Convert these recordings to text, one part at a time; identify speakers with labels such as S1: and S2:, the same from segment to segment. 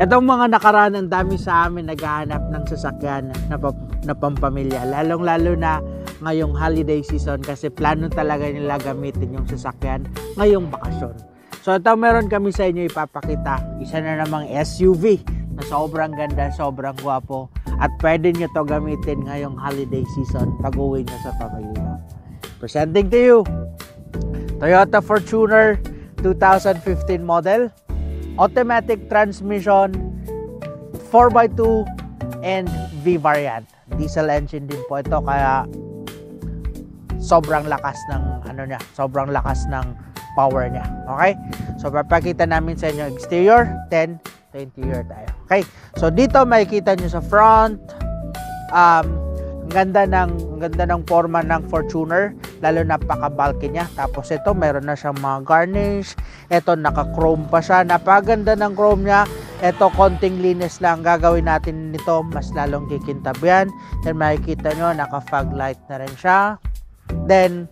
S1: Itong mga nakaraan, ang dami sa amin naghahanap ng sasakyan na pampamilya. Lalong-lalo na ngayong holiday season kasi plano talaga nila gamitin yung sasakyan ngayong bakasyon. So ito meron kami sa inyo ipapakita. Isa na namang SUV na sobrang ganda, sobrang gwapo. At pwede nyo to gamitin ngayong holiday season pag-uwi nyo sa pamilya. Presenting to you, Toyota Fortuner 2015 model. Automatic transmission, 4x2 and V variant. Diesel engine din po ito kaya sobrang lakas ng sobrang lakas ng power niya. Okay? So papakita namin sa inyo exterior, then interior tayo. Okay? So dito makikita niyo sa front ang ganda ng forma ng Fortuner, lalo napaka-bulky niya. Tapos ito, meron na siyang mga garnish. Ito, naka-chrome pa siya. Napaganda ng chrome niya. Ito, konting linis lang gagawin natin nito. Mas lalong kikintab yan. Then, makikita nyo, naka-fog light na rin siya. Then,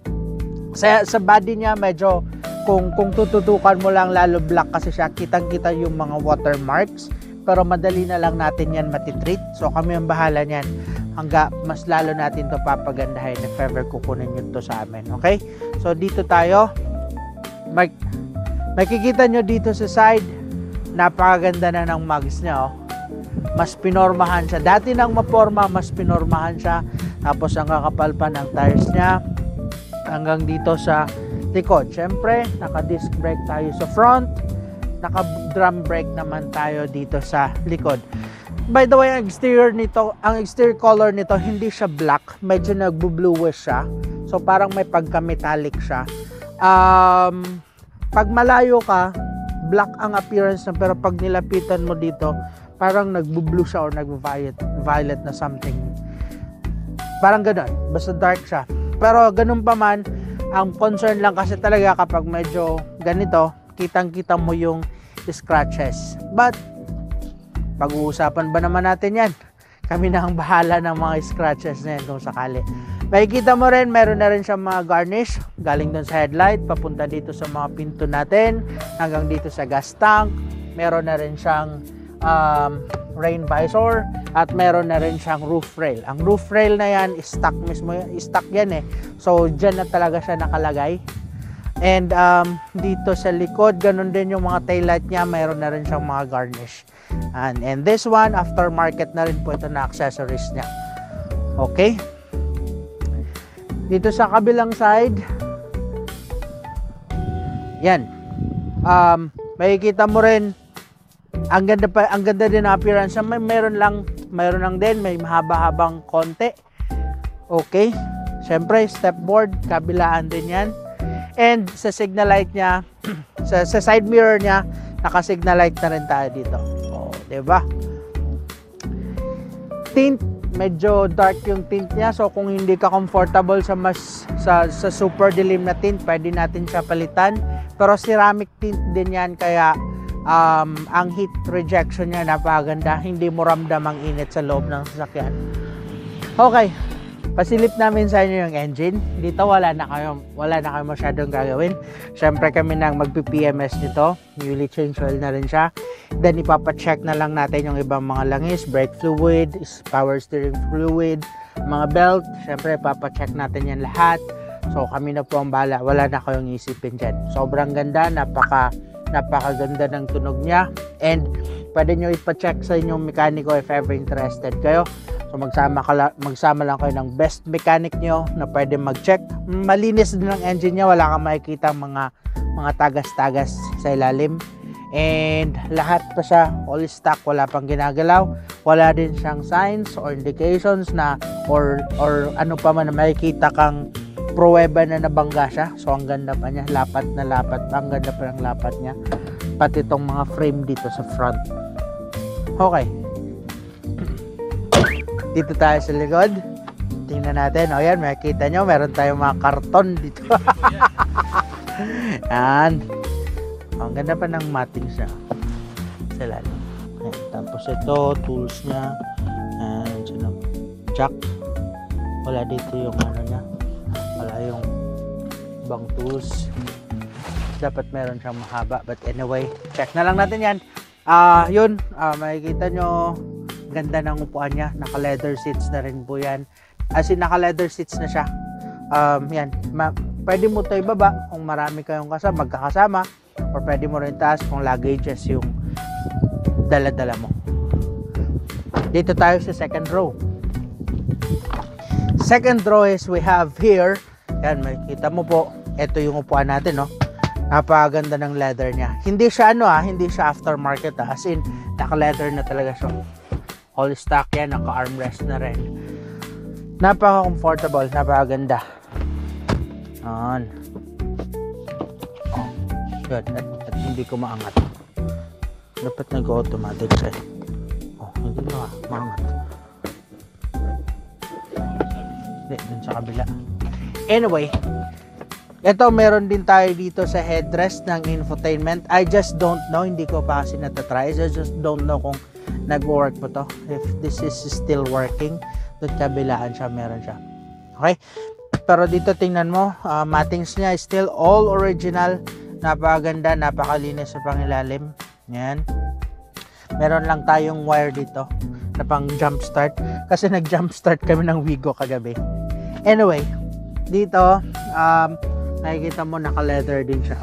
S1: sa body niya, medyo, kung tututukan mo lang, lalo black kasi siya, kitang-kita yung mga watermarks. Pero madali na lang natin yan matitreat. So, kami ang bahala niyan. Hangga mas lalo natin to papagandahin if ever kukunin nyo to sa amin. Okay? So, dito tayo. Makikita nyo dito sa side, napakaganda na ng mugs niya. Oh. Mas pinormahan siya. Dati nang maporma, mas pinormahan siya. Tapos, ang kakapal pa ng tires niya. Hanggang dito sa likod. Siyempre, naka-disc brake tayo sa front. Naka-drum brake naman tayo dito sa likod. By the way, ang exterior color nito, hindi siya black. Medyo nagbo-bluish siya. So, parang may pagka-metallic siya. Pag malayo ka, black ang appearance na, pero pag nilapitan mo dito, parang nagbo-blue siya or nag-violet na something. Parang ganun. Basta dark siya. Pero ganun pa man, ang concern lang kasi talaga kapag medyo ganito, kitang-kita mo yung scratches. But, pag-uusapan ba naman natin yan? Kami na ang bahala ng mga scratches na yan kung sakali. Makikita mo rin, meron na rin siyang mga garnish. Galing doon sa headlight, papunta dito sa mga pinto natin, hanggang dito sa gas tank. Meron na rin siyang rain visor, at meron na rin siyang roof rail. Ang roof rail na yan, stock mismo, stock yan eh. So, dyan na talaga siya nakalagay. And dito sa likod, ganun din yung mga taillight niya, mayroon na rin siyang mga garnish. And this one, aftermarket na rin po ito na accessories niya. Okay? Dito sa kabilang side, yan. Makikita mo rin, ang ganda din ang appearance. Mayroon lang din, may mahaba-habang konti. Okay? Siyempre, stepboard, kabilaan din yan. And sa signal light niya, sa side mirror niya, naka-signal light na rin tayo dito. Oh, 'di ba? Tint, medyo dark yung tint niya. So kung hindi ka comfortable sa super dilim na tint, pwede natin siya palitan. Pero ceramic tint din 'yan, kaya ang heat rejection niya napakaganda. Hindi mo ramdam ang init sa loob ng sasakyan. Okay. Pasilip namin sa inyo yung engine. Dito wala na kayo masyadong gagawin. Siyempre kami nang magpi-PMS nito. Newly change oil na rin siya. Then ipapacheck na lang natin yung ibang mga langis, brake fluid, power steering fluid, mga belt. Siyempre ipapacheck natin yan lahat. So kami na po ang bahala. Wala na kayong isipin dyan. Sobrang ganda, napakaganda ng tunog niya. And pwede nyo ipacheck sa inyong mekaniko if ever interested kayo. So magsama lang kayo ng best mechanic nyo na pwede mag-check. Malinis din ang engine niya, wala kang makikita mga tagas-tagas sa ilalim. And lahat pa siya all stock, wala pang ginagalaw. Wala din siyang signs or indications na or ano pa man na makikita kang pruweba na nabangga siya. So ang ganda pa niya, lapat na lapat, ang ganda pa ng lapat niya. Pati itong mga frame dito sa front. Okay. Dito tayo sa likod. Tingnan natin. O yan, makikita nyo, meron tayong mga karton dito. Yan. Ang ganda pa ng matting siya. Sa lalim. Tapos ito, tools niya. Jack. Wala dito yung ano niya. Wala yung ibang tools. Dapat meron siyang mahaba. But anyway, check na lang natin yan Yun, makikita nyo, ganda ng upuan niya. Naka leather seats na rin po yan. As in, naka leather seats na siya. Yan, pwede mo ito ibaba kung marami kayong magkakasama, or pwede mo rin taas kung luggages yung dala-dala mo. Dito tayo sa second row. Second row is we have here, yan, makikita mo po, ito yung upuan natin, no? Napakaganda ng leather niya. Hindi siya hindi siya aftermarket, as in naka-leather na talaga siya. All stock yan, naka-armrest na rin. Napaka-comfortable, napakaganda. Yan. Good. At hindi ko maangat. Dapat nag-automatic siya. Hindi ko maangat. Hindi, dun sa kabila. Anyway, ito meron din tayo dito sa headrest ng infotainment. I just don't know, hindi ko pa kasi natatry. I just don't know kung nag-work po to. If this is still working, doon kabilaan siya, meron siya. Okay? Pero dito tingnan mo, mattings niya is still all original. Napakaganda, napakalinis sa pangilalim. Yan. Meron lang tayong wire dito na pang jump start. Kasi nag-jump start kami ng Wigo kagabi. Anyway, dito, nakikita mo naka-leather din siya.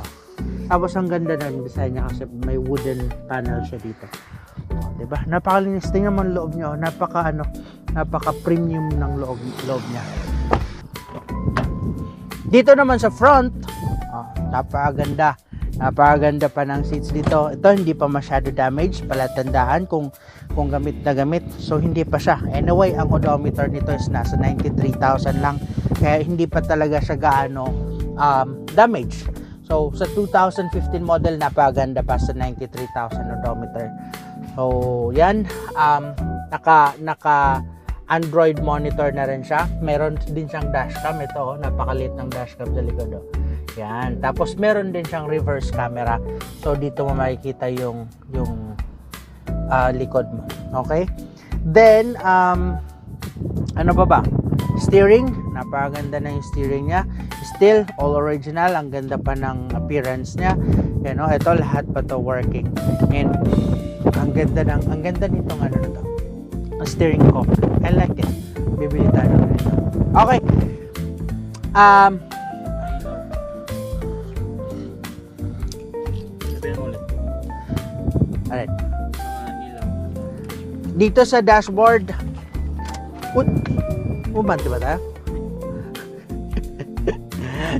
S1: Tapos ang ganda ng design niya kasi may wooden panel siya dito. Diba? Napakalinis. Tingnan mo ang loob niya. Napaka-premium ng loob niya. Dito naman sa front, napakaganda. Napakaganda pa ng seats dito. Ito hindi pa masyado damage. Palatandaan kung gamit na gamit. So hindi pa siya. Anyway, ang odometer nito is nasa 93,000 lang. Kaya hindi pa talaga siya gaano damage. So sa 2015 model, napakaganda pa sa 93,000 odometer. So yan, naka Android monitor na rin siya. Meron din siyang dashcam. Ito, napakaliit ng dashcam sa likod. Yan. Tapos meron din siyang reverse camera. So dito mo makikita yung likod mo. Okay? Then ano ba? Steering, napakaganda na yung steering niya. Still all original, ang ganda pa ng appearance niya. Yan, ito lahat pa to working. And ang ganda nitong ano na to. Ang steering ko. I like it. Bibili tayo nito. Okay. Alright. Dito sa dashboard, umanti ba tayo?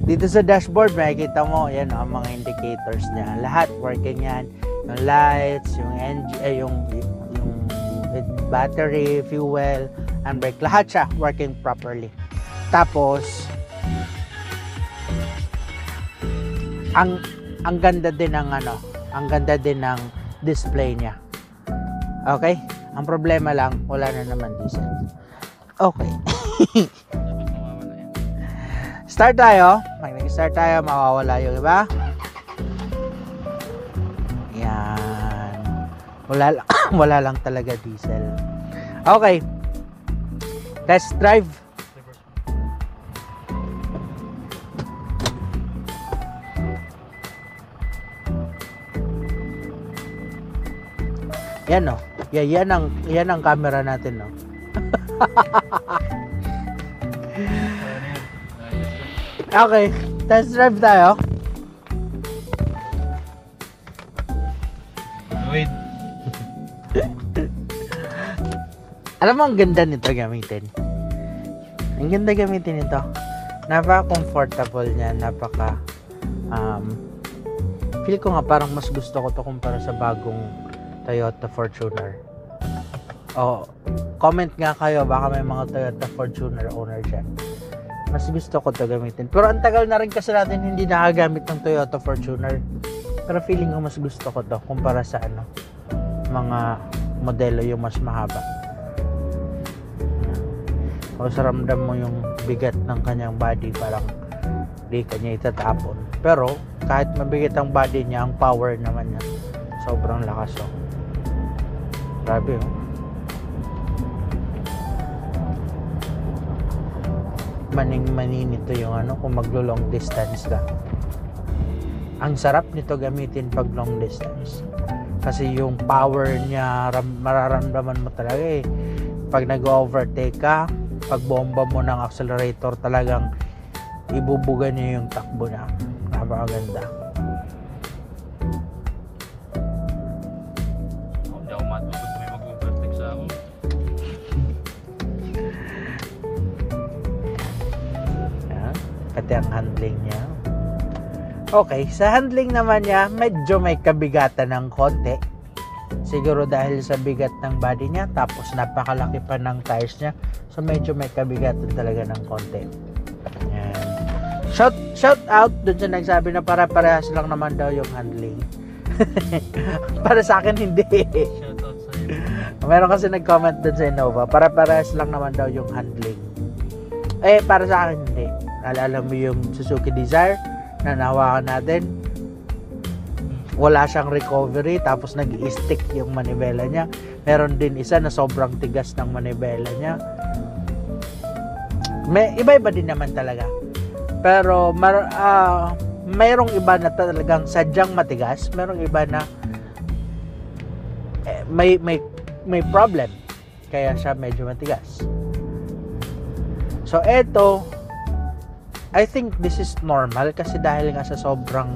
S1: Dito sa dashboard, makikita mo, yan ang mga indicators niya. Lahat working yan. Yung lights, yung engine, yung battery, fuel, and brake. Lahat siya working properly. Tapos, ang ganda din ng ang ganda din ng display niya. Okay? Ang problema lang, wala na naman diesel. Okay. Start tayo. Mag-start tayo, mawawala yung iba. Yan. Wala lang talaga diesel. Okay. Let's drive. Yan no. Yan ang camera natin no. Okay, test drive tayo.
S2: Wait.
S1: Alam mo, ang ganda nito gamitin. Ang ganda gamitin nito. Napaka-comfortable niya. Feel ko nga parang mas gusto ko to kumpara sa bagong Toyota Fortuner. Comment nga kayo, baka may mga Toyota Fortuner owner dyan. Mas gusto ko to gamitin. Pero ang tagal na rin kasi natin hindi nakagamit ng Toyota Fortuner. Pero feeling ko mas gusto ko to kumpara sa mga modelo yung mas mahaba. O sa ramdam mo yung bigat ng kanyang body, parang di kanya itatapon. Pero kahit mabigat ang body niya, ang power naman niya sobrang lakas. Grabe maning-mani nito yung kung maglo-long distance ka. Ang sarap nito gamitin pag long distance. Kasi yung power niya, mararamdaman mo talaga eh. Pag nag-overtake ka, pag bomba mo ng accelerator, talagang ibubuga niya yung takbo niya. Napakaganda.
S2: Hindi ako matulog may mag-overtake sa ako.
S1: Yan. Pati ang handling niya. Okay, sa handling naman niya, medyo may kabigatan ng konti. Siguro dahil sa bigat ng body niya, tapos napakalaki pa ng tires niya. So medyo may kabigatan talaga ng konti. Yan. Shout out dun sa nagsabi na para-parehas lang naman daw yung handling. Para sa akin hindi.
S2: Shoutout sa'yo.
S1: Meron kasi nag-comment dun sa Innova, para-parehas lang naman daw yung handling. Eh, para sa akin hindi. Alala mo yung Suzuki Desire na nahawakan natin, wala siyang recovery, tapos nag-i-stick yung manibela niya. Meron din isa na sobrang tigas ng manibela niya. May iba-iba din naman talaga. Pero mayroong iba na talagang sadyang matigas, mayroong iba na may problem kaya siya medyo matigas. So eto, I think this is normal kasi dahil nga sa sobrang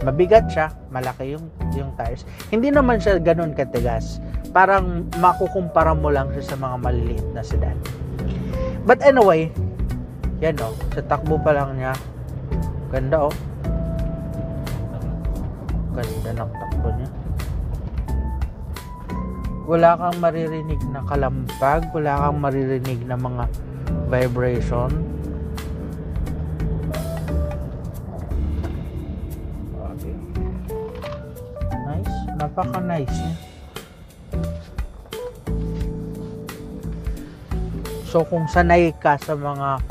S1: mabigat siya, malaki yung tires. Hindi naman siya ganun katigas. Parang makukumpara mo lang siya sa mga maliliit na sedan. But anyway, yan o, sa takbo pa lang niya, ganda o. Ganda ng takbo niya. Wala kang maririnig na kalampag, wala kang maririnig na mga vibration. Okay. Nice, napaka-nice niya. So kung sanay ka sa mga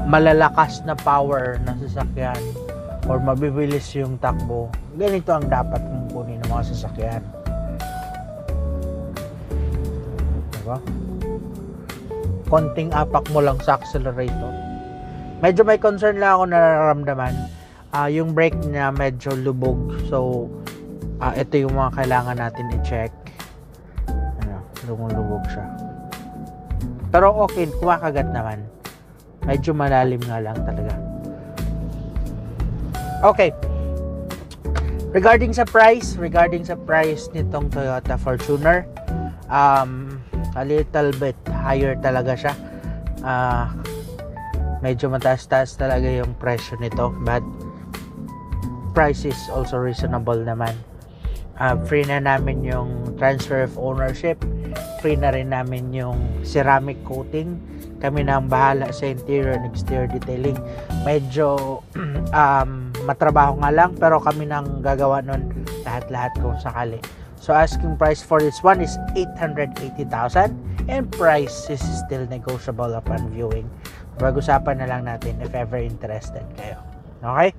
S1: malalakas na power na sasakyan or mabibilis yung takbo, ganito ang dapat mong kunin ng mga sasakyan. Diba? Konting apak mo lang sa accelerator. Medyo may concern lang ako nararamdaman. Yung brake niya medyo lubog. So, ito yung mga kailangan natin i-check. Lumulubog siya. Pero okay, kumakagat naman. Medyo malalim nga lang talaga. Okay. Regarding sa price nitong Toyota Fortuner, a little bit higher talaga siya. Medyo mataas-taas talaga yung presyo nito, but price is also reasonable naman. Free na namin yung transfer of ownership, free na rin namin yung ceramic coating. Kami na ang bahala sa interior and exterior detailing. Medyo matrabaho nga lang, pero kami nang gagawa nun lahat-lahat kung sakali. So asking price for this one is 880,000 and price is still negotiable upon viewing. Pag-usapan na lang natin if ever interested kayo. Okay?